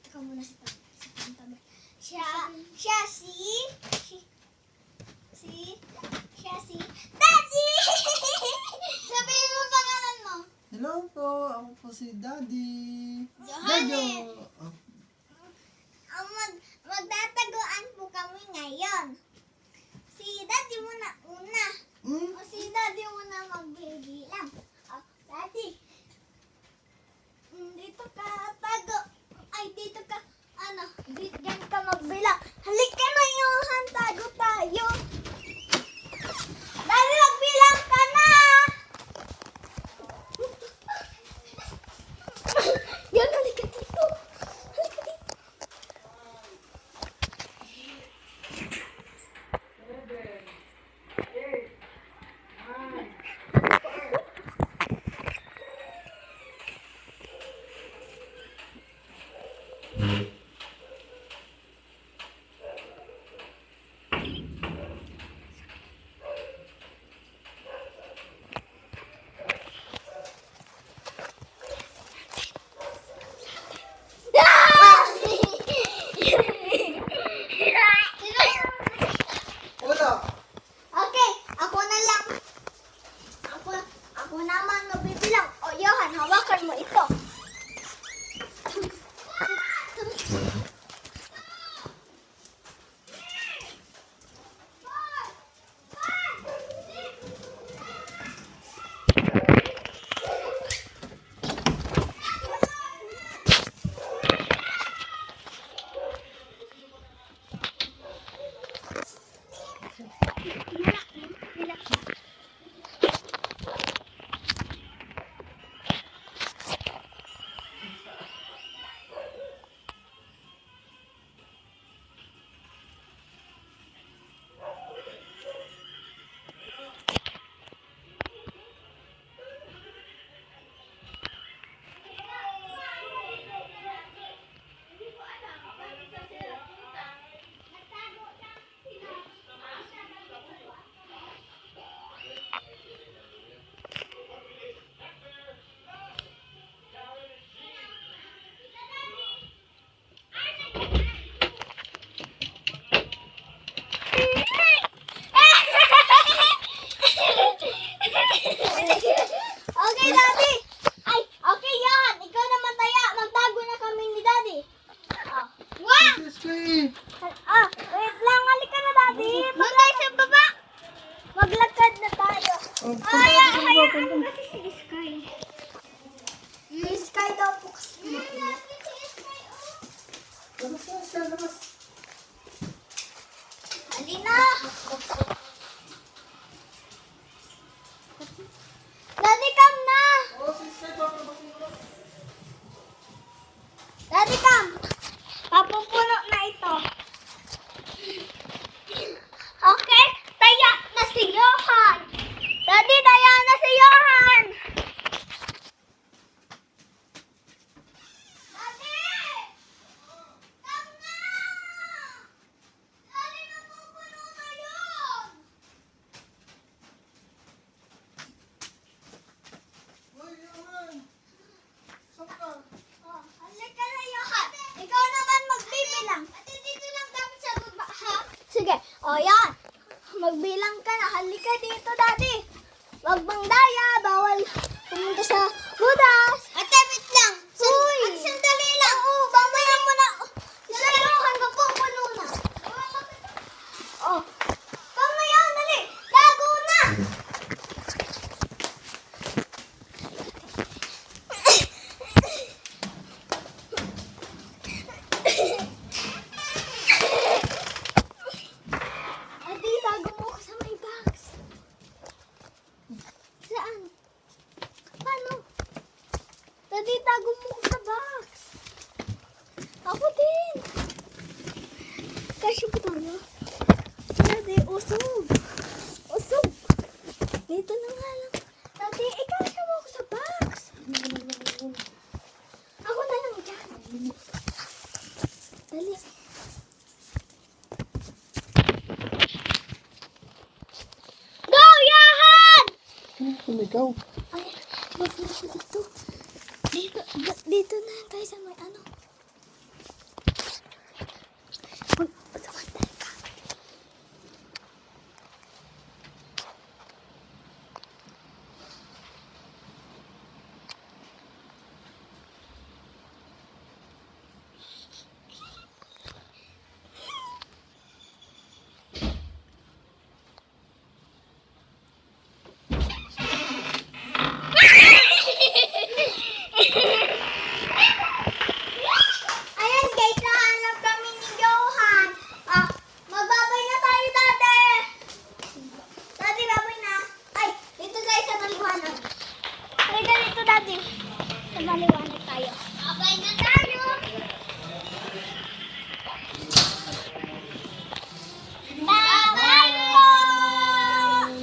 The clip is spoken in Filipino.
Ikaw muna sa tabi. Siya si Daddy! Sabihin mo pangalan mo. Hello po, ako po si Daddy. Johannes. Jojo. Oh. Magtataguan po kami ngayon. Si Daddy muna una. O si Daddy muna magbibilang. Daddy. Dito ka tago. Ay, dito ka. Diyan ka magbilang. Halika na Johan, tago tayo. Daddy, magbilang ka na. Yan, halika dito. Halika dito. Wala. Okay, ako na lang. Ako naman mabibilang. O, Johan, hawakan mo ito. Okay, Daddy. Ay, okay, Johan. Ikaw naman taya. Magtago na kami ni Daddy. Wow! Sky. Wait lang. Halika na, Daddy. Magay sa baba. Maglakad na tayo. Oh, Kasi si Sky. Si Sky daw po kasi. Labas. Halina. Daddy, come na. Oh, si Sky, papalabas mo. Daddy, come. Papupuno na ito. Okay, taya na si Johan. Daddy, taya na si Johan. Daddy! Come na! Daddy, napupuno na yun. Uy, Johan. Saan ka? Oh, halika na, Johan. Ikaw naman magbibilang. Ate, dito lang dapat sa baba, ha? Sige. O, yan. Magbilang ka na. Halika dito, Daddy. Wag bang daya. Bawal pumunta sa butas. Ate, wait lang. Uy. Ate, sandali lang. Oo, mamaya mo na. Si Johan, magpupuno na. Oh. Mamaya, dali. Tago na. Ate, tago mo ako sa may box. Saan? Paano? Ate, tago mo ako sa box. Ako din. Kasi ba tayo? Ate, usog. Usog. Dito na nga lang. Ate, ikasya mo ako sa box. Ako na lang dyan. Dali. Go, Johan! Kung ikaw. Ay, wag na siya dito. Dito na tayo sa may ano.